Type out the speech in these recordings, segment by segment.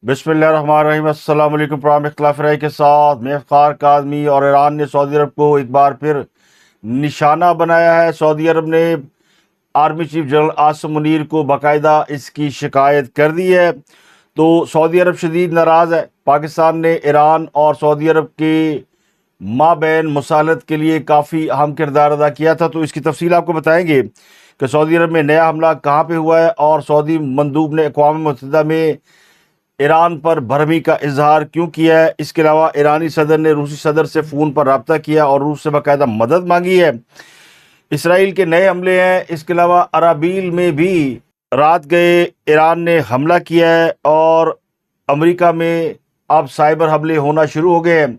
बिस्मिल्लाहिर्रहमानिर्रहीम। अस्सलाम वालेकुम। प्रोग्राम इख्तिलाफ राय के साथ मैं इफ्तार काज़मी। और ईरान ने सऊदी अरब को एक बार फिर निशाना बनाया है। सऊदी अरब ने army chief general Asim Munir को बाकायदा इसकी शिकायत कर दी है। तो सऊदी अरब शदीद नाराज़ है। पाकिस्तान ने ईरान और सऊदी अरब के माबैन मुसालत के लिए काफ़ी अहम किरदार अदा किया था। तो इसकी तफसील आपको बताएंगे कि सऊदी अरब में नया हमला कहाँ पे हुआ है और सऊदी मंदूब ने अक़वाम मुत्तहिदा में ईरान पर भरमी का इजहार क्यों किया है। इसके अलावा ईरानी सदर ने रूसी सदर से फ़ोन पर रब्ता किया और रूस से बाकायदा मदद मांगी है। इसराइल के नए हमले हैं। इसके अलावा अराबील में भी रात गए ईरान ने हमला किया है और अमेरिका में अब साइबर हमले होना शुरू हो गए हैं।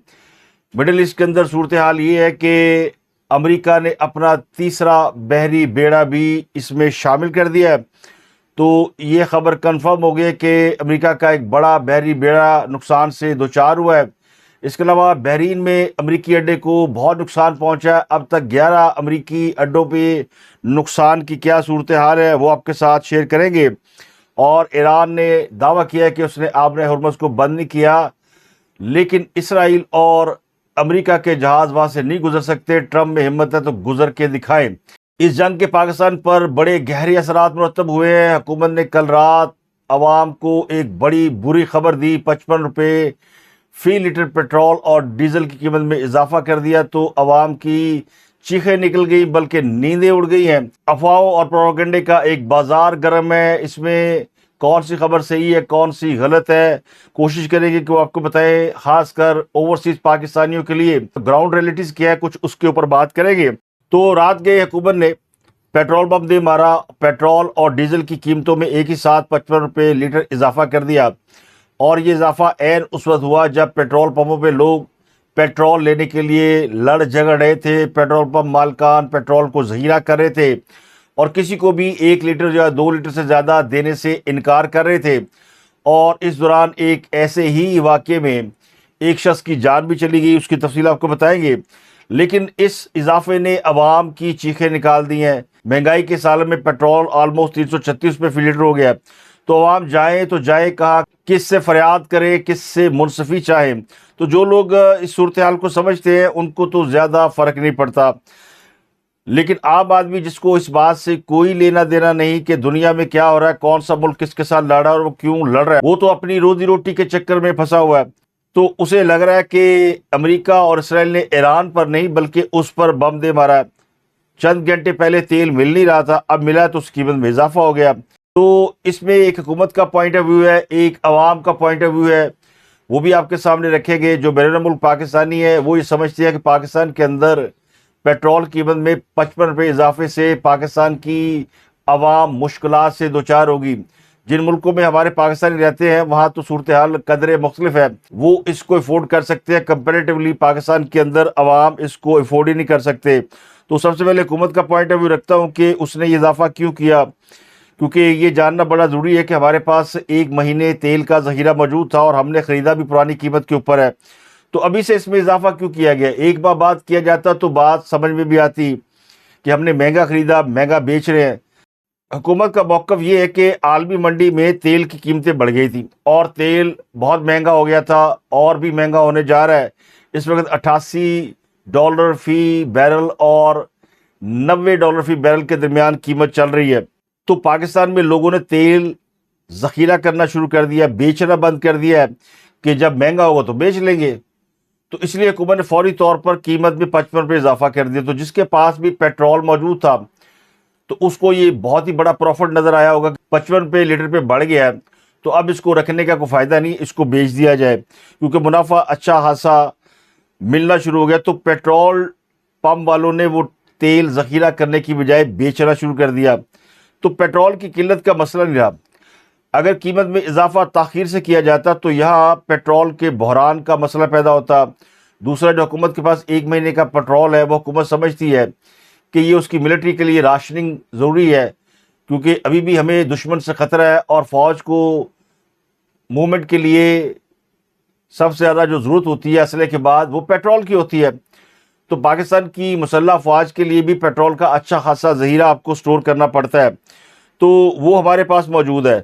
मिडल ईस्ट के अंदर सूरत हाल ये है कि अमेरिका ने अपना तीसरा बहरी बेड़ा भी इसमें शामिल कर दिया है। तो ये खबर कंफर्म हो गई है कि अमेरिका का एक बड़ा बहरी बेड़ा नुकसान से दोचार हुआ है। इसके अलावा बहरीन में अमेरिकी अड्डे को बहुत नुकसान पहुंचा है। अब तक 11 अमेरिकी अड्डों पे नुकसान की क्या सूरत हाल है वो आपके साथ शेयर करेंगे। और ईरान ने दावा किया है कि उसने आबने हरमुज़ को बंद नहीं किया, लेकिन इसराइल और अमेरिका के जहाज़ वहाँ से नहीं गुजर सकते। ट्रम्प में हिम्मत है तो गुजर के दिखाएं। इस जंग के पाकिस्तान पर बड़े गहरे असरात मुरतब हुए हैं। हुकूमत ने कल रात आवाम को एक बड़ी बुरी खबर दी। 55 रुपये फ़ी लीटर पेट्रोल और डीजल की कीमत में इजाफा कर दिया। तो आवाम की चीखें निकल गई, बल्कि नींदें उड़ गई हैं। अफवाहों और प्रोपेगेंडे का एक बाजार गर्म है। इसमें कौन सी खबर सही है, कौन सी गलत है, कोशिश करेंगे कि वो आपको बताएं, खासकर ओवरसीज पाकिस्तानियों के लिए ग्राउंड रियलिटीज़ क्या है कुछ उसके ऊपर बात करेंगे। तो रात गए हुकूमत ने पेट्रोल पंप दे मारा। पेट्रोल और डीजल की कीमतों में एक ही साथ 55 रुपये लीटर इजाफा कर दिया। और ये इजाफा ऐन उस वक्त हुआ जब पेट्रोल पंपों पे लोग पेट्रोल लेने के लिए लड़ झगड़ रहे थे। पेट्रोल पंप मालकान पेट्रोल को ज़हीरा कर रहे थे और किसी को भी 1 लीटर या 2 लीटर से ज़्यादा देने से इनकार कर रहे थे। और इस दौरान एक ऐसे ही वाक़े में एक शख्स की जान भी चली गई, उसकी तफसील आपको बताएंगे। लेकिन इस इजाफे ने अवाम की चीखें निकाल दी हैं। महंगाई के साल में पेट्रोल ऑलमोस्ट 336 रुपये फ़ी लीटर हो गया। तो अवाम जाए तो जाए कहाँ, किससे फरियाद करे, किससे मुनसफ़ी चाहें। तो जो लोग इस सूरत हाल को समझते हैं उनको तो ज़्यादा फ़र्क नहीं पड़ता, लेकिन आम आदमी जिसको इस बात से कोई लेना देना नहीं कि दुनिया में क्या हो रहा है, कौन सा मुल्क किसके साथ लड़ रहा है और वो क्यों लड़ रहा है, वो तो अपनी रोजी रोटी के चक्कर में फंसा हुआ है। तो उसे लग रहा है कि अमेरिका और इसराइल ने ईरान पर नहीं बल्कि उस पर बम दे मारा है। चंद घंटे पहले तेल मिल नहीं रहा था, अब मिला तो उसकी कीमत में इजाफा हो गया। तो इसमें एक हुकूमत का पॉइंट ऑफ व्यू है, एक अवाम का पॉइंट ऑफ व्यू है, वो भी आपके सामने रखेंगे। जो बैरून मुल्क पाकिस्तानी है वो ये समझते हैं कि पाकिस्तान के अंदर पेट्रोल की कीमत में 55 रुपये इजाफे से पाकिस्तान की आवाम मुश्किलात से दो चार होगी। जिन मुल्कों में हमारे पाकिस्तानी रहते हैं वहाँ तो सूरत हाल कदरे मुख्तलिफ है, वो इसको अफोर्ड कर सकते हैं। कंपेरेटिवली पाकिस्तान के अंदर आवाम इसको अफोर्ड ही नहीं कर सकते। तो सबसे पहले हुकूमत का पॉइंट ऑफ व्यू रखता हूँ कि उसने ये इजाफा क्यों किया, क्योंकि ये जानना बड़ा ज़रूरी है कि हमारे पास 1 महीने तेल का ज़ख़ीरा मौजूद था और हमने ख़रीदा भी पुरानी कीमत के ऊपर है। तो अभी से इसमें इजाफा क्यों किया गया। एक बार बात किया जाता तो बात समझ में भी आती कि हमने महंगा ख़रीदा, महंगा बेच रहे हैं। हुकूमत का मौक़िफ़ ये है कि आलमी मंडी में तेल की कीमतें बढ़ गई थी और तेल बहुत महंगा हो गया था और भी महंगा होने जा रहा है। इस वक्त $88 फ़ी बैरल और $90 फ़ी बैरल के दरमियान कीमत चल रही है। तो पाकिस्तान में लोगों ने तेल ज़ख़ीरा करना शुरू कर दिया, बेचना बंद कर दिया है कि जब महंगा होगा तो बेच लेंगे। तो इसलिए हुकूमत ने फौरी तौर पर कीमत में 55 रुपये इजाफा कर दिया। तो जिसके पास भी पेट्रोल मौजूद था तो उसको ये बहुत ही बड़ा प्रॉफिट नज़र आया होगा कि 55 रुपये लीटर पे बढ़ गया है, तो अब इसको रखने का कोई फ़ायदा नहीं, इसको बेच दिया जाए, क्योंकि मुनाफा अच्छा खासा मिलना शुरू हो गया। तो पेट्रोल पंप वालों ने वो तेल ज़ख़ीरा करने की बजाय बेचना शुरू कर दिया। तो पेट्रोल की किल्लत का मसला नहीं रहा। अगर कीमत में इजाफा ताख़ीर से किया जाता तो यहाँ पेट्रोल के बहरान का मसला पैदा होता। दूसरा, जो हुकूमत के पास 1 महीने का पेट्रोल है वो हुकूमत समझती है कि ये उसकी मिलिट्री के लिए राशनिंग ज़रूरी है, क्योंकि अभी भी हमें दुश्मन से ख़तरा है और फ़ौज को मूवमेंट के लिए सबसे ज़्यादा जो ज़रूरत होती है असले के बाद वो पेट्रोल की होती है। तो पाकिस्तान की मुसल्लह फ़ौज के लिए भी पेट्रोल का अच्छा खासा ज़ख़ीरा आपको स्टोर करना पड़ता है, तो वो हमारे पास मौजूद है।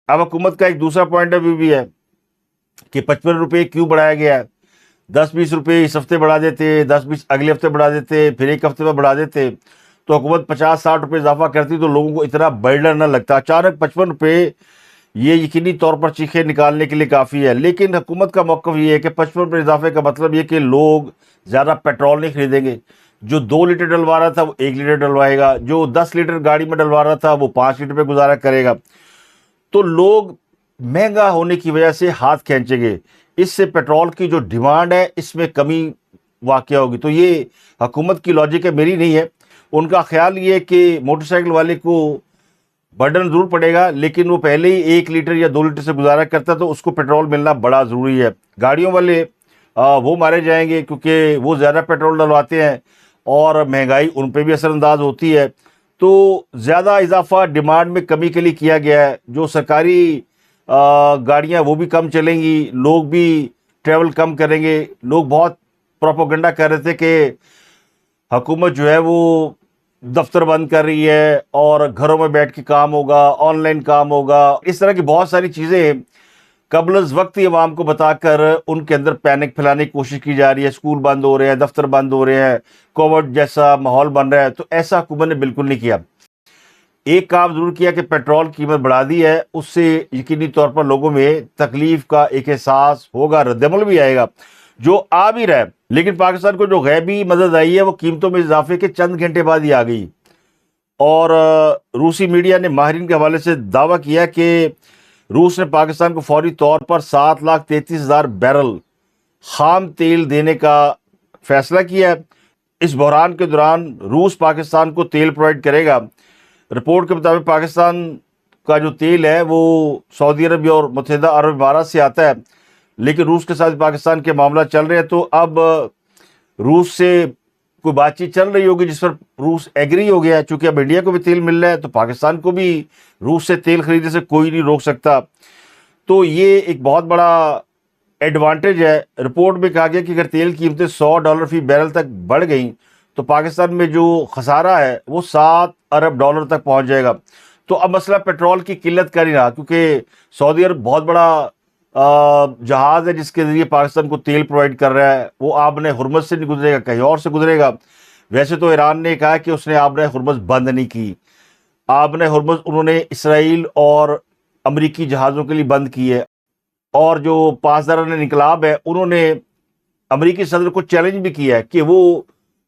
अब हुकूमत का एक दूसरा पॉइंट ऑफ व्यू भी है کہ 55 रुपये क्यों बढ़ाया गया है। 10-20 रुपये इस हफ्ते बढ़ा देते, 10-20 अगले हफ्ते बढ़ा देते, फिर एक हफ्ते में बढ़ा देते, तो हुकूमत 50-60 रुपये इजाफा करती तो लोगों को इतना बर्डन न लगता। अचानक 55 रुपये ये यकीनी तौर पर चीखें निकालने के लिए काफ़ी है। लेकिन हुकूमत का मौक़िफ़ ये है कि 55 रुपये इजाफे का मतलब ये कि लोग ज़्यादा पेट्रोल नहीं खरीदेंगे। जो 2 लीटर डलवा रहा था वो 1 लीटर डलवाएगा, जो 10 लीटर गाड़ी में डलवा रहा था वो 5 लीटर पे गुजारा करेगा। तो लोग महंगा होने की वजह से हाथ खींचेंगे, इससे पेट्रोल की जो डिमांड है इसमें कमी वाक़या होगी। तो ये हुकूमत की लॉजिक है, मेरी नहीं है। उनका ख्याल ये है कि मोटरसाइकिल वाले को बर्डन ज़रूर पड़ेगा, लेकिन वो पहले ही 1 लीटर या 2 लीटर से गुजारा करता, तो उसको पेट्रोल मिलना बड़ा ज़रूरी है। गाड़ियों वाले वो मारे जाएंगे क्योंकि वो ज़्यादा पेट्रोल डलवाते हैं और महंगाई उन पर भी असरअंदाज होती है। तो ज़्यादा इजाफा डिमांड में कमी के लिए किया गया है। जो सरकारी गाड़ियाँ वो भी कम चलेंगी, लोग भी ट्रैवल कम करेंगे। लोग बहुत प्रोपेगेंडा कर रहे थे कि हुकूमत जो है वो दफ्तर बंद कर रही है और घरों में बैठ के काम होगा, ऑनलाइन काम होगा। इस तरह की बहुत सारी चीज़ें कबल वक्त ही अवाम को बताकर उनके अंदर पैनिक फैलाने की कोशिश की जा रही है। स्कूल बंद हो रहे हैं, दफ्तर बंद हो रहे हैं, कोविड जैसा माहौल बन रहा है। तो ऐसा हुकूमत ने बिल्कुल नहीं किया। एक काम ज़रूर किया कि पेट्रोल की कीमत बढ़ा दी है, उससे यकीनी तौर पर लोगों में तकलीफ का एक एहसास होगा, रद्दमल भी आएगा जो आ भी रहा है। लेकिन पाकिस्तान को जो गैबी मदद आई है वो कीमतों में इजाफे के चंद घंटे बाद ही आ गई। और रूसी मीडिया ने माहिरीन के हवाले से दावा किया कि रूस ने पाकिस्तान को फौरी तौर पर 7,33,000 बैरल खाम तेल देने का फैसला किया है। इस बहरान के दौरान रूस पाकिस्तान को तेल प्रोवाइड करेगा। रिपोर्ट के मुताबिक पाकिस्तान का जो तेल है वो सऊदी अरब और मुत्तहिदा अरब इमारात से आता है, लेकिन रूस के साथ पाकिस्तान के मामला चल रहे हैं। तो अब रूस से कोई बातचीत चल रही होगी जिस पर रूस एग्री हो गया है। चूँकि अब इंडिया को भी तेल मिल रहा है तो पाकिस्तान को भी रूस से तेल खरीदने से कोई नहीं रोक सकता। तो ये एक बहुत बड़ा एडवांटेज है। रिपोर्ट में कहा गया कि अगर तेल की कीमतें $100 फी बैरल तक बढ़ गई तो पाकिस्तान में जो खसारा है वो $7 अरब तक पहुंच जाएगा। तो अब मसला पेट्रोल की किल्लत का नहीं रहा, क्योंकि सऊदी अरब बहुत बड़ा जहाज़ है जिसके ज़रिए पाकिस्तान को तेल प्रोवाइड कर रहा है। वो आबने हुर्मुज़ से नहीं गुजरेगा, कहीं और से गुजरेगा। वैसे तो ईरान ने कहा कि उसने आबने हुर्मुज़ बंद नहीं की। आबने हुर्मुज़ उन्होंने इसराइल और अमरीकी जहाज़ों के लिए बंद की है। और जो पासदारान इनकलाब है उन्होंने अमरीकी सदर को चैलेंज भी किया है कि वो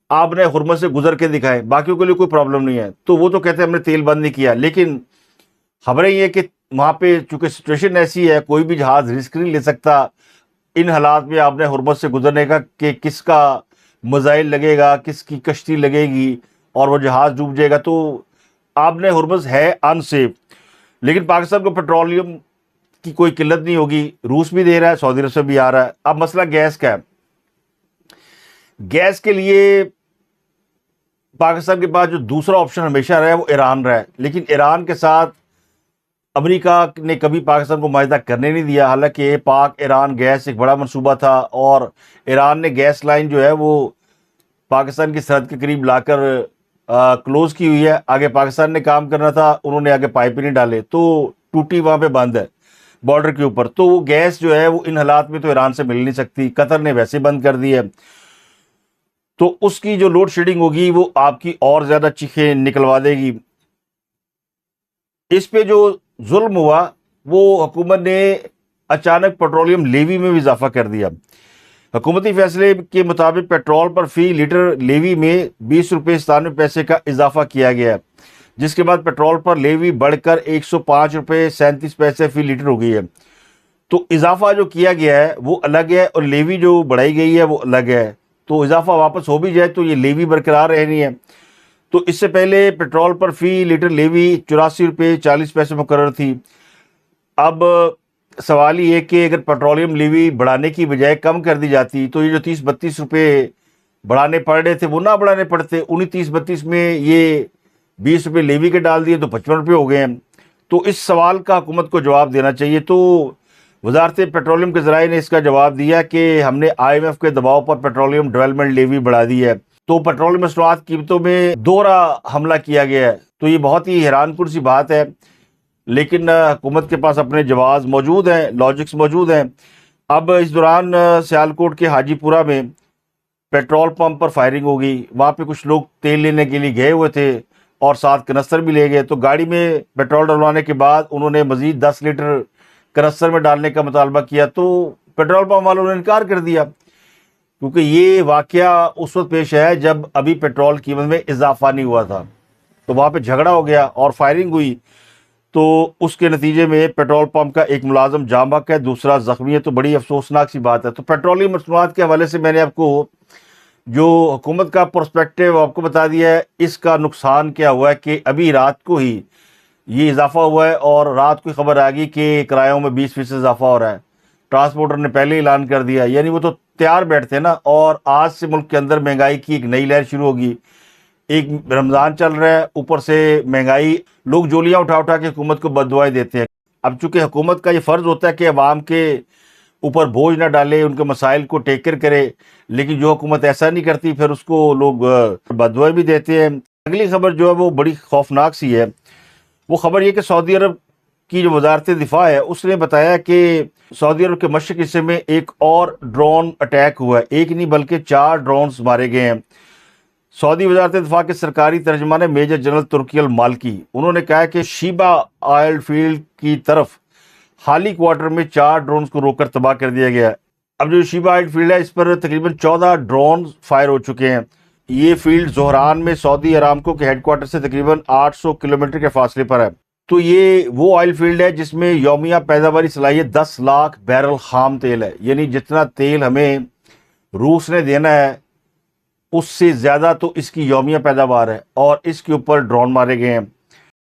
आबने हुर्मुज़ से गुजर के दिखाएं, बाकियों के लिए कोई प्रॉब्लम नहीं है। तो वो तो कहते हैं हमने तेल बंद नहीं किया, लेकिन खबरें ये कि वहाँ पे चूँकि सिचुएशन ऐसी है कोई भी जहाज़ रिस्क नहीं ले सकता इन हालात में आबने हुर्मुज़ से गुजरने का कि किसका मिसाइल लगेगा, किसकी कश्ती लगेगी और वो जहाज़ डूब जाएगा। तो आबने हुर्मुज़ है अनसेफ। लेकिन पाकिस्तान को पेट्रोलियम की कोई किल्लत नहीं होगी, रूस भी दे रहा है, सऊदी अरब से भी आ रहा है। अब मसला गैस का है। गैस के लिए पाकिस्तान के पास जो दूसरा ऑप्शन हमेशा रहा है वो ईरान रहा है, लेकिन ईरान के साथ अमेरिका ने कभी पाकिस्तान को मुआहदा करने नहीं दिया। हालांकि पाक ईरान गैस एक बड़ा मंसूबा था और ईरान ने गैस लाइन जो है वो पाकिस्तान की सरहद के करीब लाकर क्लोज़ की हुई है। आगे पाकिस्तान ने काम करना था, उन्होंने आगे पाइप ही नहीं डाले तो टूटी वहाँ पे बंद है बॉर्डर के ऊपर। तो वो गैस जो है वो इन हालात में तो ईरान से मिल नहीं सकती। कतर ने वैसे बंद कर दी है, तो उसकी जो लोड शेडिंग होगी वो आपकी और ज़्यादा चीखें निकलवा देगी। इस पे जो जुल्म हुआ वो हुकूमत ने अचानक पेट्रोलियम लेवी में भी इजाफा कर दिया। हुकूमती फैसले के मुताबिक पेट्रोल पर फ़ी लीटर लेवी में 20 रुपये 97 पैसे का इजाफा किया गया है, जिसके बाद पेट्रोल पर लेवी बढ़कर 105 रुपये 37 पैसे फ़ी लीटर हो गई है। तो इजाफा जो किया गया है वो अलग है और लेवी जो बढ़ाई गई है वो अलग है। तो इजाफा वापस हो भी जाए तो ये लेवी बरकरार रहनी है। तो इससे पहले पेट्रोल पर फ़ी लीटर लेवी 84 रुपये 40 पैसे मुकर्रर थी। अब सवाल ये कि अगर पेट्रोलियम लेवी बढ़ाने की बजाय कम कर दी जाती तो ये जो 30-32 रुपये बढ़ाने पड़ रहे थे वो ना बढ़ाने पड़ते। उन्हीं 30-32 में ये 20 रुपये लेवी के डाल दिए तो 55 रुपये हो गए हैं। तो इस सवाल का हुकूमत को जवाब देना चाहिए। तो वजारत पेट्रोलियम के ज़राए ने इसका जवाब दिया कि हमने IMF के दबाव पर पेट्रोलियम डेवलपमेंट लेवी बढ़ा दी है। तो पेट्रोलियम मसनूआत कीमतों में दोहरा हमला किया गया है। तो ये बहुत ही हैरानकुन सी बात है, लेकिन हुकूमत के पास अपने जवाब मौजूद हैं, लॉजिक्स मौजूद हैं। اب اس دوران سیالکوٹ کے حاجی پورہ میں پیٹرول پمپ پر فائرنگ ہو گئی. وہاں پہ کچھ لوگ تیل لینے کے لیے گئے ہوئے تھے اور ساتھ کنستر بھی لے گئے. تو گاڑی میں پیٹرول ڈلوانے کے بعد انہوں نے مزید 10 لیٹر کنستر میں ڈالنے کا مطالبہ کیا تو پیٹرول پمپ والوں نے انکار کر دیا، کیونکہ یہ واقعہ اس وقت پیش ہے جب ابھی پیٹرول قیمت میں اضافہ نہیں ہوا تھا. تو وہاں پہ جھگڑا ہو گیا اور فائرنگ ہوئی. تو اس کے نتیجے میں پیٹرول پمپ کا ایک ملازم جاں بحق ہے، دوسرا زخمی ہے. تو بڑی افسوسناک سی بات ہے. تو پیٹرولیم مصنوعات کے حوالے سے میں نے آپ کو جو حکومت کا پرسپیکٹیو آپ کو بتا دیا ہے. اس کا نقصان کیا ہوا ہے کہ ابھی رات کو ہی یہ اضافہ ہوا ہے اور رات کو خبر آ گئی کہ کرایوں میں 20% اضافہ ہو رہا ہے. ٹرانسپورٹر نے پہلے اعلان کر دیا، یعنی وہ تو تیار بیٹھتے ہیں نا. اور آج سے ملک کے اندر مہنگائی کی ایک نئی لہر شروع ہوگی. ایک رمضان چل رہا ہے، اوپر سے مہنگائی، لوگ جولیاں اٹھا اٹھا کے حکومت کو بد دعائیں دیتے ہیں. اب چونکہ حکومت کا یہ فرض ہوتا ہے کہ عوام کے اوپر بوجھ نہ ڈالے، ان کے مسائل کو ٹیک کیئر کرے، لیکن جو حکومت ایسا نہیں کرتی پھر اس کو لوگ بد دعائیں بھی دیتے ہیں. اگلی خبر جو ہے وہ بڑی خوفناک سی ہے. وہ خبر یہ کہ سعودی عرب کی جو وزارت دفاع ہے اس نے بتایا کہ سعودی عرب کے مشرق حصے میں ایک اور ڈرون اٹیک ہوا ہے. ایک نہیں بلکہ 4 ڈرونز مارے گئے ہیں. سعودی وزارت دفاع کے سرکاری ترجمان میجر جنرل ترکی المالکی، انہوں نے کہا کہ شیبہ آئل فیلڈ کی طرف حالی کوارٹر میں 4 ڈرونز کو روک کر تباہ کر دیا گیا. اب جو شیبہ آئل فیلڈ ہے اس پر تقریباً 14 ڈرونز فائر ہو چکے ہیں. یہ فیلڈ زہران میں سعودی ارامکو کے ہیڈ کوارٹر سے تقریباً 800 کلومیٹر کے فاصلے پر ہے. تو یہ وہ آئل فیلڈ ہے جس میں یومیہ پیداواری صلاحیت 10 لاکھ بیرل خام تیل ہے. یعنی جتنا تیل ہمیں روس نے دینا ہے اس سے زیادہ تو اس کی یومیہ پیداوار ہے، اور اس کے اوپر ڈرون مارے گئے ہیں.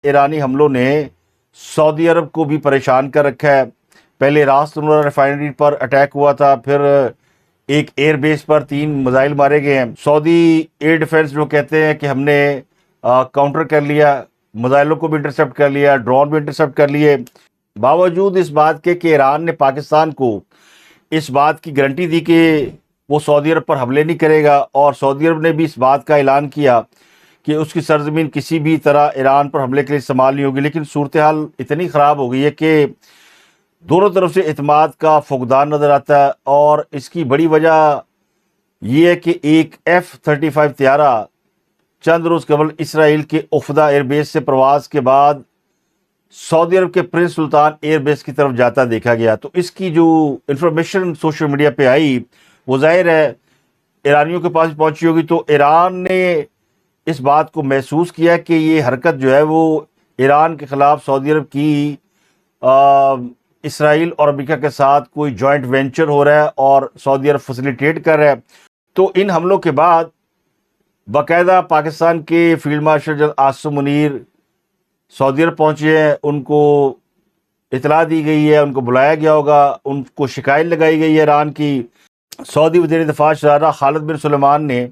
ایرانی حملوں نے سعودی عرب کو بھی پریشان کر رکھا ہے. پہلے راس تنورہ ریفائنری پر اٹیک ہوا تھا، پھر ایک ایئر بیس پر 3 میزائل مارے گئے ہیں. سعودی ایئر ڈیفنس جو کہتے ہیں کہ ہم نے کاؤنٹر کر لیا، میزائلوں کو بھی انٹرسپٹ کر لیا، ڈرون بھی انٹرسپٹ کر لیے. باوجود اس بات کے کہ ایران نے پاکستان کو اس بات کی گارنٹی دی کہ وہ سعودی عرب پر حملے نہیں کرے گا، اور سعودی عرب نے بھی اس بات کا اعلان کیا کہ اس کی سرزمین کسی بھی طرح ایران پر حملے کے لیے استعمال نہیں ہوگی. لیکن صورتحال اتنی خراب ہو گئی ہے کہ دونوں طرف سے اعتماد کا فقدان نظر آتا ہے. اور اس کی بڑی وجہ یہ ہے کہ ایک F-35 طیارہ چند روز قبل اسرائیل کے افدا ایئر بیس سے پرواز کے بعد سعودی عرب کے پرنس سلطان ایئر بیس کی طرف جاتا دیکھا گیا. تو اس کی جو انفارمیشن سوشل میڈیا پہ آئی وہ ظاہر ہے ایرانیوں کے پاس پہنچی ہوگی. تو ایران نے اس بات کو محسوس کیا کہ یہ حرکت جو ہے وہ ایران کے خلاف سعودی عرب کی اسرائیل اور امریکہ کے ساتھ کوئی جوائنٹ وینچر ہو رہا ہے اور سعودی عرب فیسیلیٹیٹ کر رہا ہے. تو ان حملوں کے بعد باقاعدہ پاکستان کے field marshal general Asim Munir سعودی عرب پہنچے ہیں. ان کو اطلاع دی گئی ہے، ان کو بلایا گیا ہوگا، ان کو شکایت لگائی گئی ہے ایران کی. سعودی وزیر دفاع شہزادہ خالد بن سلیمان نے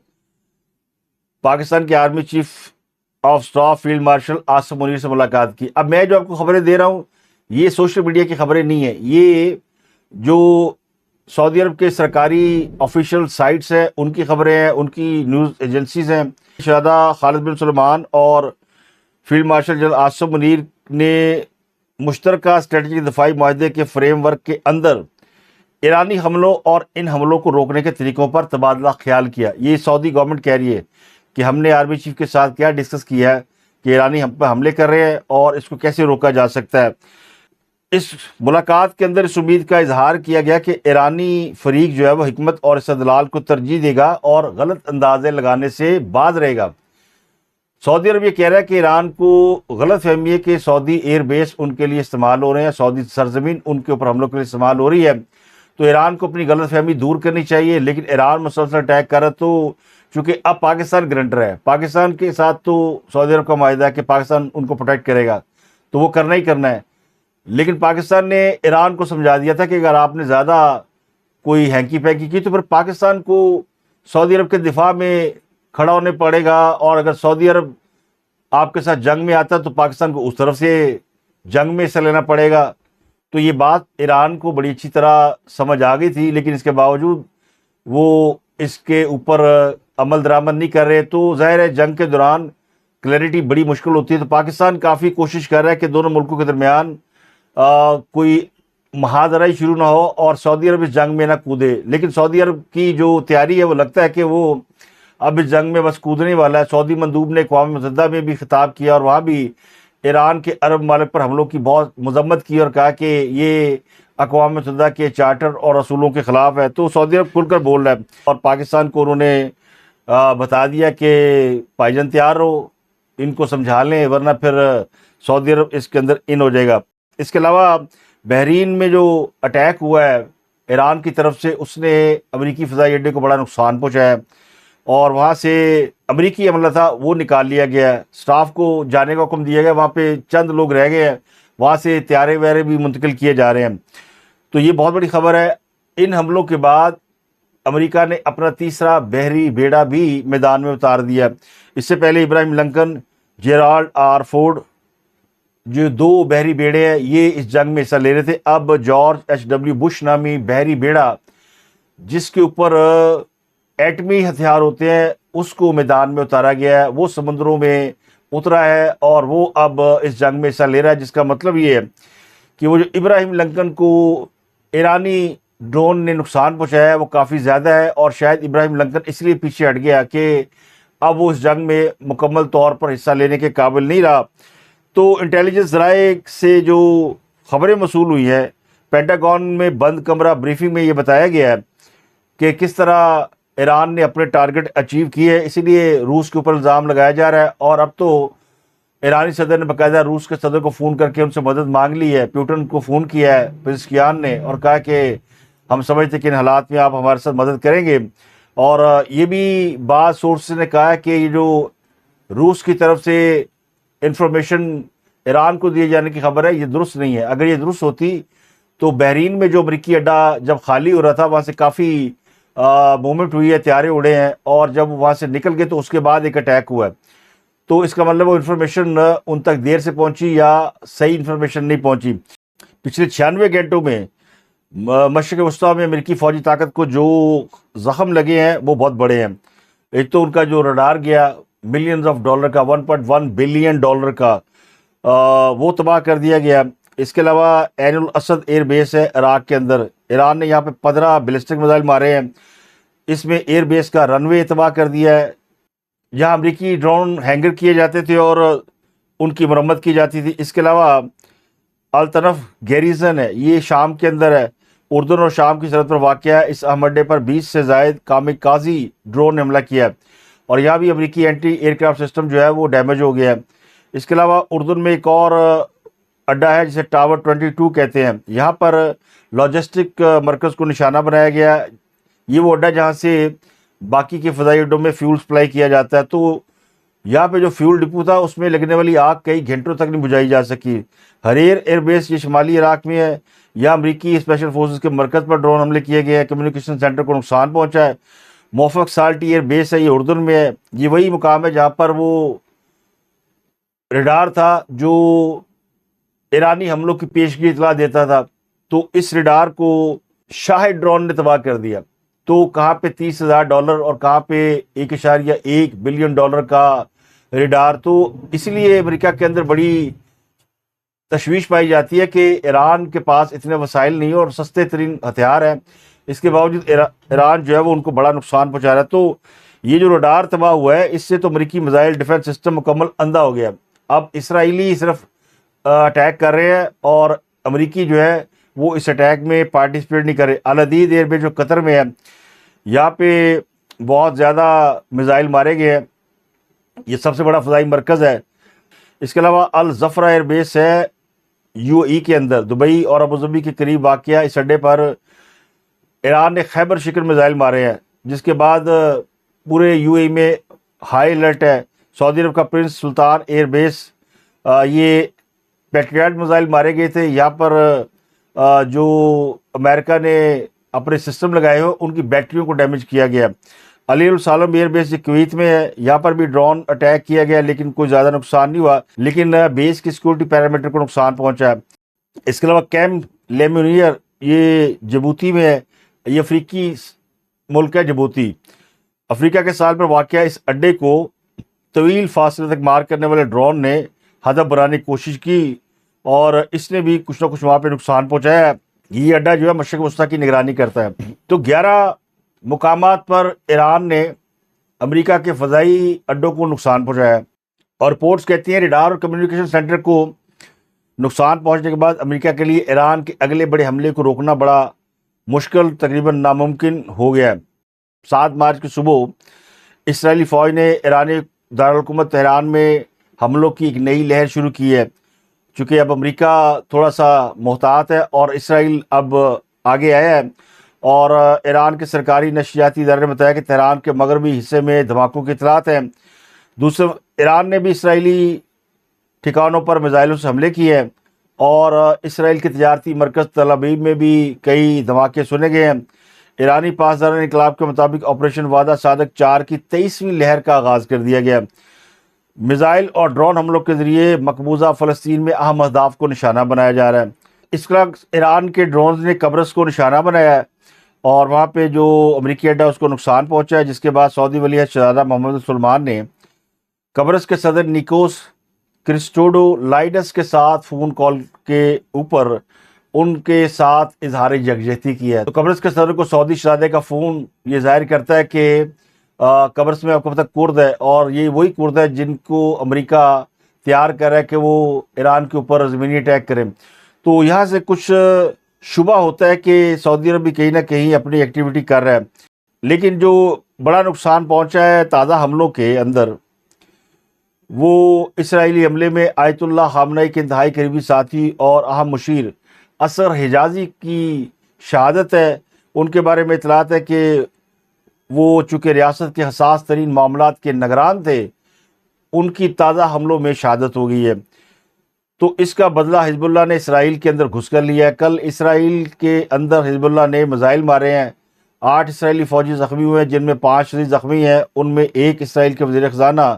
پاکستان کے army chief of staff field marshal Asim Munir سے ملاقات کی. اب میں جو آپ کو خبریں دے رہا ہوں یہ سوشل میڈیا کی خبریں نہیں ہیں، یہ جو سعودی عرب کے سرکاری آفیشیل سائٹس ہیں ان کی خبریں ہیں، ان کی نیوز ایجنسیز ہیں. شہزادہ خالد بن سلیمان اور field marshal general Asim Munir نے مشترکہ اسٹریٹجک دفاعی معاہدے کے فریم ورک کے اندر ایرانی حملوں اور ان حملوں کو روکنے کے طریقوں پر تبادلہ خیال کیا. یہ سعودی گورنمنٹ کہہ رہی ہے کہ ہم نے آرمی چیف کے ساتھ کیا ڈسکس کیا ہے کہ ایرانی ہم پہ حملے کر رہے ہیں اور اس کو کیسے روکا جا سکتا ہے. اس ملاقات کے اندر اس امید کا اظہار کیا گیا کہ ایرانی فریق جو ہے وہ حکمت اور استدلال کو ترجیح دے گا اور غلط اندازے لگانے سے باز رہے گا. سعودی عرب یہ کہہ رہا ہے کہ ایران کو غلط فہمی ہے کہ سعودی ایئر بیس ان کے لیے استعمال ہو رہے ہیں، سعودی سرزمین ان کے اوپر حملوں کے لیے استعمال ہو رہی ہے. تو ایران کو اپنی غلط فہمی دور کرنی چاہیے. لیکن ایران مسلسل اٹیک کر رہا ہے تو چونکہ اب پاکستان گرنٹر ہے، پاکستان کے ساتھ تو سعودی عرب کا معاہدہ ہے کہ پاکستان ان کو پروٹیکٹ کرے گا تو وہ کرنا ہی کرنا ہے. لیکن پاکستان نے ایران کو سمجھا دیا تھا کہ اگر آپ نے زیادہ کوئی ہینکی پینکی کی تو پھر پاکستان کو سعودی عرب کے دفاع میں کھڑا ہونے پڑے گا، اور اگر سعودی عرب آپ کے ساتھ جنگ میں آتا تو پاکستان کو اس طرف سے جنگ میں حصہ لینا پڑے گا. تو یہ بات ایران کو بڑی اچھی طرح سمجھ آ گئی تھی، لیکن اس کے باوجود وہ اس کے اوپر عمل درآمد نہیں کر رہے. تو ظاہر ہے جنگ کے دوران کلیئرٹی بڑی مشکل ہوتی ہے. تو پاکستان کافی کوشش کر رہا ہے کہ دونوں ملکوں کے درمیان کوئی महाजरा ही शुरू ना हो और सऊदी अरब इस जंग में ना कूदे। लेकिन सऊदी अरब की जो तैयारी है वो लगता है कि वो अब इस जंग में बस कूदने वाला है। सऊदी मंदूब ने अक़वाम मुत्तहिदा में भी खिताब किया और वहाँ भी ईरान के अरब ममालिक पर हमलों की बहुत मजम्मत की और कहा कि ये अक़वाम मुत्तहिदा के चार्टर और असूलों के ख़िलाफ़ है। तो सऊदी अरब खुलकर बोल रहा है और पाकिस्तान को उन्होंने बता दिया कि भाईजान तैयार रहो, इनको समझा लें वरना फिर सऊदी अरब इसके अंदर इन हो जाएगा। इसके अलावा बहरीन में जो अटैक हुआ है ईरान की तरफ से, उसने अमेरिकी फ़िज़ाई अड्डे को बड़ा नुकसान पहुँचाया है और वहाँ से अमेरिकी अमला था वो निकाल लिया गया है। स्टाफ को जाने का हुक्म दिया गया, वहाँ पे चंद लोग रह गए हैं, वहाँ से त्यारे वैरे भी मुंतकिल किए जा रहे हैं। तो ये बहुत बड़ी खबर है। इन हमलों के बाद अमेरिका ने अपना तीसरा बहरी बेड़ा भी मैदान में उतार दिया। इससे पहले Ibrahim Lincoln, Gerald R Ford, जो दो बहरी बेड़े हैं, ये इस जंग में हिस्सा ले रहे थे। अब जॉर्ज H.W. बुश नामी बहरी बेड़ा जिसके ऊपर एटमी हथियार होते हैं उसको मैदान में उतारा गया है, वो समुद्रों में उतरा है और वो अब इस जंग में हिस्सा ले रहा है। जिसका मतलब ये है कि वो जो इब्राहिम लिंकन को ईरानी ड्रोन ने नुकसान पहुंचाया है वो काफ़ी ज़्यादा है और शायद इब्राहिम लिंकन इसलिए पीछे हट गया कि अब वो इस जंग में मुकम्मल तौर पर हिस्सा लेने के काबिल नहीं रहा। तो इंटेलिजेंस ज़राए से जो खबरें मसूल हुई हैं, पेंटागन में बंद कमरा ब्रीफिंग में ये बताया गया है कि किस तरह ईरान ने अपने टारगेट अचीव किए, इसीलिए रूस के ऊपर इल्ज़ाम लगाया जा रहा है। और अब तो ईरानी सदर ने बाकायदा रूस के सदर को फ़ोन करके उनसे मदद मांग ली है। पुतिन को फ़ोन किया है पेज़ेश्कियान ने और कहा कि हम समझते कि इन हालात में आप हमारे साथ मदद करेंगे। और ये भी बात सोर्स ने कहा है कि ये जो रूस की तरफ से इंफॉर्मेशन ईरान को दिए जाने की खबर है ये दुरुस्त नहीं है। अगर ये दुरुस्त होती तो बहरीन में जो अमरीकी अड्डा जब खाली हो रहा था वहाँ से काफ़ी मूवमेंट हुई है, त्यारे उड़े हैं और जब वहाँ से निकल गए तो उसके बाद एक अटैक हुआ है। तो इसका मतलब वो इन्फॉर्मेशन उन तक देर से पहुंची या सही इन्फॉर्मेशन नहीं पहुंची। पिछले 96 घंटों में मशरिक़ वस्ता में अमेरिकी फ़ौजी ताकत को जो ज़ख़म लगे हैं वो बहुत बड़े हैं। एक तो उनका जो रडार गया मिलियंस ऑफ डॉलर का, $1.1 बिलियन का, वो तबाह कर दिया गया। इसके अलावा एनुल असद एयर बेस है इराक के अंदर, ईरान ने यहाँ पे 15 बैलिस्टिक मिसाइल मारे हैं। इसमें एयर बेस का रनवे तबाह कर दिया है। यहाँ अमरीकी ड्रोन हैंगर किए जाते थे और उनकी मरम्मत की जाती थी। इसके अलावा अल-तनफ गैरिजन है, ये शाम के अंदर है, उर्दन और शाम की सरहद पर वाक़या है। इस अहम अड्डे पर 20 से ज़ायद कामिकाज़ी ड्रोन ने हमला किया है और यहाँ भी अमरीकी एंटी एयरक्राफ्ट सिस्टम जो है वो डैमेज हो गया है। इसके अलावा उर्दन में एक और अड्डा है जिसे टावर 22 कहते हैं, यहाँ पर लॉजिस्टिक मरकज़ को निशाना बनाया गया। ये वो अड्डा जहाँ से बाकी के फ़ज़ाई अड्डों में फ्यूल सप्लाई किया जाता है। तो यहाँ पे जो फ्यूल डिपो था उसमें लगने वाली आग कई घंटों तक नहीं बुझाई जा सकी। हरेर एयरबेस ये शुमाली इराक में है, यहाँ अमरीकी स्पेशल फोर्सेस के मरकज़ पर ड्रोन हमले किए गए हैं, कम्युनिकेशन सेंटर को नुकसान पहुँचा है। मोफक साल्टी एयर बेस है, ये उर्दन में है। ये वही मुकाम है जहाँ पर वो रडार था जो ईरानी हमलों की पेशगी इतला देता था। तो इस रडार को शाहिद ड्रोन ने तबाह कर दिया। तो कहाँ पे $30,000 और कहाँ पे $1.1 बिलियन का रडार। तो इसलिए अमेरिका के अंदर बड़ी तशवीश पाई जाती है कि ईरान के पास इतने वसाइल नहीं है और सस्ते तरीन हथियार हैं, इसके बावजूद ईरान जो है वो उनको बड़ा नुकसान पहुँचा रहा है। तो ये जो रडार तबाह हुआ है इससे तो अमरीकी मिसाइल डिफेंस सिस्टम मुकम्मल अंधा हो गया। अब इसराइली सिर्फ अटैक कर रहे हैं और अमरीकी जो है वो इस अटैक में पार्टिसिपेट नहीं करे। अल अदीद एयरबेस जो कतर में है, यहाँ पे बहुत ज़्यादा मिसाइल मारे गए हैं, ये सबसे बड़ा फ़ज़ाई मरकज़ है। इसके अलावा अल ज़फ़रा एयरबेस है UAE के अंदर, दुबई और अबूधाबी के करीब वाक़या। इस अड्डे पर ईरान ने खैबर शिकन मिसाइल मारे हैं, जिसके बाद पूरे UAE में हाई अलर्ट है। सऊदी अरब का प्रिंस सुल्तान एयरबेस, ये पैट्रियट मिसाइल मारे गए थे। यहाँ पर जो अमेरिका ने अपने सिस्टम लगाए हो उनकी बैटरियों को डैमेज किया गया। अली अल सालम एयरबेस जो कुवैत में है, यहाँ पर भी ड्रोन अटैक किया गया लेकिन कोई ज़्यादा नुकसान नहीं हुआ, लेकिन बेस की सिक्योरिटी पैरामीटर को नुकसान पहुँचा है। इसके अलावा कैम्प लेमुनियर ये जिबूती में है, ये अफ्रीकी मुल्क है जिबूती, अफ्रीका के साल पर वाक़या। इस अड्डे को तवील फासले तक मार करने वाले ड्रोन ने हदफ बनाने की कोशिश की और इसने भी कुछ ना कुछ वहाँ पे नुकसान पहुँचाया है। یہ اڈا جو ہے مشرق وسطیٰ کی نگرانی کرتا ہے۔ تو 11 مقامات پر ایران نے امریکہ کے فضائی اڈوں کو نقصان پہنچایا ہے، اور رپورٹس کہتی ہیں ریڈار اور کمیونیکیشن سینٹر کو نقصان پہنچنے کے بعد امریکہ کے لیے ایران کے اگلے بڑے حملے کو روکنا بڑا مشکل، تقریباً ناممکن ہو گیا ہے۔ 7 مارچ کی صبح اسرائیلی فوج نے ایرانی دارالحکومت تہران میں حملوں کی ایک نئی لہر شروع کی ہے۔ چونکہ اب امریکہ تھوڑا سا محتاط ہے اور اسرائیل اب آگے آیا ہے، اور ایران کے سرکاری نشریاتی ادارے نے بتایا کہ تہران کے مغربی حصے میں دھماکوں کی اطلاعات ہیں۔ دوسرے ایران نے بھی اسرائیلی ٹھکانوں پر میزائلوں سے حملے کیے ہیں، اور اسرائیل کے تجارتی مرکز تل ابیب میں بھی کئی دھماکے سنے گئے ہیں۔ ایرانی پاسداران انقلاب کے مطابق آپریشن وعدہ صادق 4 کی 23ویں لہر کا آغاز کر دیا گیا۔ میزائل اور ڈرون حملوں کے ذریعے مقبوضہ فلسطین میں اہم اہداف کو نشانہ بنایا جا رہا ہے۔ اس کا ایران کے ڈرونز نے قبرص کو نشانہ بنایا ہے، اور وہاں پہ جو امریکی اڈا اس کو نقصان پہنچا ہے، جس کے بعد سعودی ولی عہد شہزادہ محمد بن سلمان نے قبرص کے صدر نیکوس کرسٹوڈو لائڈس کے ساتھ فون کال کے اوپر ان کے ساتھ اظہار یکجہتی کیا ہے۔ تو قبرص کے صدر کو سعودی شہزادے کا فون یہ ظاہر کرتا ہے کہ قبرص میں آپ کو پتہ کرد ہے، اور یہ وہی کرد ہے جن کو امریکہ تیار کر رہا ہے کہ وہ ایران کے اوپر زمینی اٹیک کریں۔ تو یہاں سے کچھ شبہ ہوتا ہے کہ سعودی عرب بھی کہیں نہ کہیں اپنی ایکٹیویٹی کر رہا ہے، لیکن جو بڑا نقصان پہنچا ہے تازہ حملوں کے اندر، وہ اسرائیلی حملے میں آیت اللہ خامنئی کے انتہائی قریبی ساتھی اور اہم مشیر اثر حجازی کی شہادت ہے۔ ان کے بارے میں اطلاعات ہے کہ وہ چونکہ ریاست کے حساس ترین معاملات کے نگران تھے، ان کی تازہ حملوں میں شہادت ہو گئی ہے۔ تو اس کا بدلہ حزب اللہ نے اسرائیل کے اندر گھس کر لیا ہے۔ کل اسرائیل کے اندر حزب اللہ نے میزائل مارے ہیں، 8 اسرائیلی فوجی زخمی ہوئے ہیں، جن میں 5 شدید زخمی ہیں۔ ان میں ایک اسرائیل کے وزیر خزانہ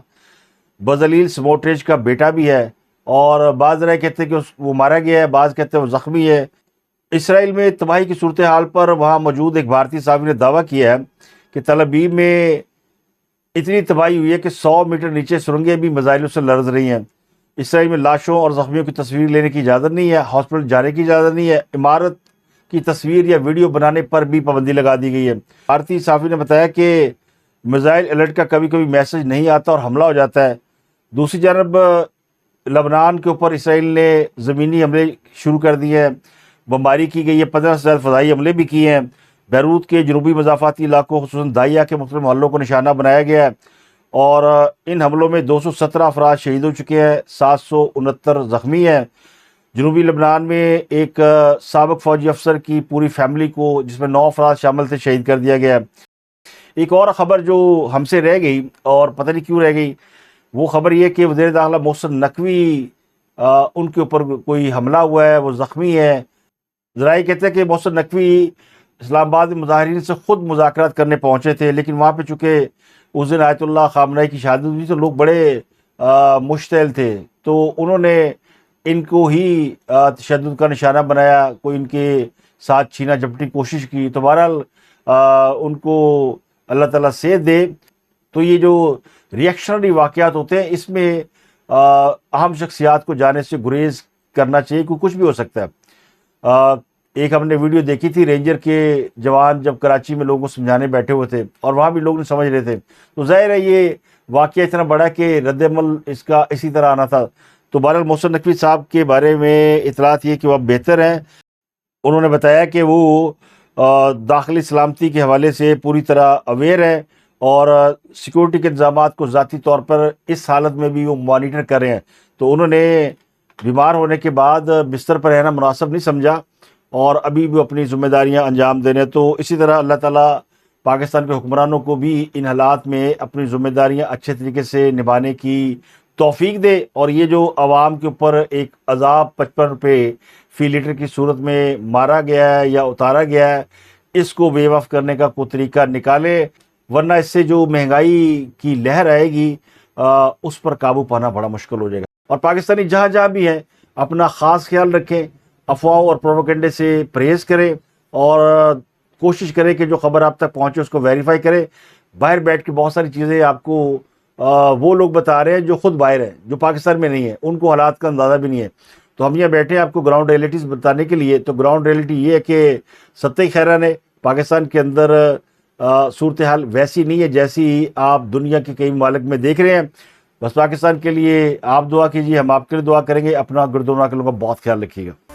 بزلیل سموٹریچ کا بیٹا بھی ہے، اور بعض رائے کہتے ہیں کہ وہ مارا گیا ہے، بعض کہتے ہیں وہ زخمی ہے۔ اسرائیل میں تباہی کی صورتحال پر وہاں موجود ایک بھارتی صحافی نے دعویٰ کیا ہے کہ تل ابیب میں اتنی تباہی ہوئی ہے کہ 100 میٹر نیچے سرنگیں بھی میزائلوں سے لرز رہی ہیں۔ اسرائیل میں لاشوں اور زخمیوں کی تصویر لینے کی اجازت نہیں ہے، ہاسپٹل جانے کی اجازت نہیں ہے، عمارت کی تصویر یا ویڈیو بنانے پر بھی پابندی لگا دی گئی ہے۔ بھارتی صحافی نے بتایا کہ میزائل الرٹ کا کبھی کبھی میسج نہیں آتا اور حملہ ہو جاتا ہے۔ دوسری جانب لبنان کے اوپر اسرائیل نے زمینی حملے شروع کر دیے ہیں، بمباری کی گئی ہے، 15 سے زیادہ فضائی حملے بھی کیے ہیں۔ بیروت کے جنوبی مضافاتی علاقوں خصوصاً دائیا کے مختلف محلوں کو نشانہ بنایا گیا ہے، اور ان حملوں میں 217 افراد شہید ہو چکے ہیں، 769 زخمی ہیں۔ جنوبی لبنان میں ایک سابق فوجی افسر کی پوری فیملی کو، جس میں 9 افراد شامل تھے، شہید کر دیا گیا ہے۔ ایک اور خبر جو ہم سے رہ گئی اور پتہ نہیں کیوں رہ گئی، وہ خبر یہ کہ وزیر داخلہ محسن نقوی ان کے اوپر کوئی حملہ ہوا ہے، وہ زخمی ہے۔ ذرائع کہتے ہیں کہ محسن نقوی اسلام آباد میں مظاہرین سے خود مذاکرات کرنے پہنچے تھے، لیکن وہاں پہ چونکہ اس دن آیت اللہ خامنئی کی شہادت ہوئی تو لوگ بڑے مشتعل تھے، تو انہوں نے ان کو ہی تشدد کا نشانہ بنایا، کوئی ان کے ساتھ چھینا جھپٹی کوشش کی۔ تو بہرحال ان کو اللہ تعالیٰ صحت دے۔ تو یہ جو ریئیکشنری واقعات ہوتے ہیں، اس میں اہم شخصیات کو جانے سے گریز کرنا چاہیے، کیونکہ کچھ بھی ہو سکتا ہے۔ ایک ہم نے ویڈیو دیکھی تھی، رینجر کے جوان جب کراچی میں لوگوں کو سمجھانے بیٹھے ہوئے تھے، اور وہاں بھی لوگ نہیں سمجھ رہے تھے، تو ظاہر ہے یہ واقعہ اتنا بڑا کہ رد عمل اس کا اسی طرح آنا تھا۔ تو بہرحال محسن نقوی صاحب کے بارے میں اطلاعات یہ کہ وہ اب بہتر ہیں۔ انہوں نے بتایا کہ وہ داخلی سلامتی کے حوالے سے پوری طرح اویئر ہے، اور سیکورٹی کے انتظامات کو ذاتی طور پر اس حالت میں بھی وہ مانیٹر کر رہے ہیں۔ تو انہوں نے بیمار ہونے کے بعد بستر پر رہنا مناسب نہیں سمجھا، اور ابھی بھی اپنی ذمہ داریاں انجام دینے۔ تو اسی طرح اللہ تعالیٰ پاکستان کے حکمرانوں کو بھی ان حالات میں اپنی ذمہ داریاں اچھے طریقے سے نبھانے کی توفیق دے، اور یہ جو عوام کے اوپر ایک عذاب 55 روپے فی لیٹر کی صورت میں مارا گیا ہے یا اتارا گیا ہے، اس کو بے وقف کرنے کا کوئی طریقہ نکالے، ورنہ اس سے جو مہنگائی کی لہر آئے گی اس پر قابو پانا بڑا مشکل ہو جائے گا۔ اور پاکستانی جہاں جہاں بھی ہیں اپنا خاص خیال رکھیں، افواہوں اور پروپیگنڈے سے پرہیز کریں، اور کوشش کریں کہ جو خبر آپ تک پہنچے اس کو ویریفائی کریں۔ باہر بیٹھ کے بہت ساری چیزیں آپ کو وہ لوگ بتا رہے ہیں جو خود باہر ہیں، جو پاکستان میں نہیں ہیں، ان کو حالات کا اندازہ بھی نہیں ہے۔ تو ہم یہاں بیٹھے ہیں آپ کو گراؤنڈ ریئلٹیز بتانے کے لیے. تو گراؤنڈ ریئلٹی یہ ہے کہ ستہ خیرہ نے پاکستان کے اندر صورتحال ویسی نہیں ہے جیسی آپ دنیا کے کئی ممالک میں دیکھ رہے ہیں. بس پاکستان کے لیے آپ دعا کیجیے, ہم آپ کے لیے دعا کریں گے. اپنا گردونا کے لوگوں کا بہت خیال رکھیے گا.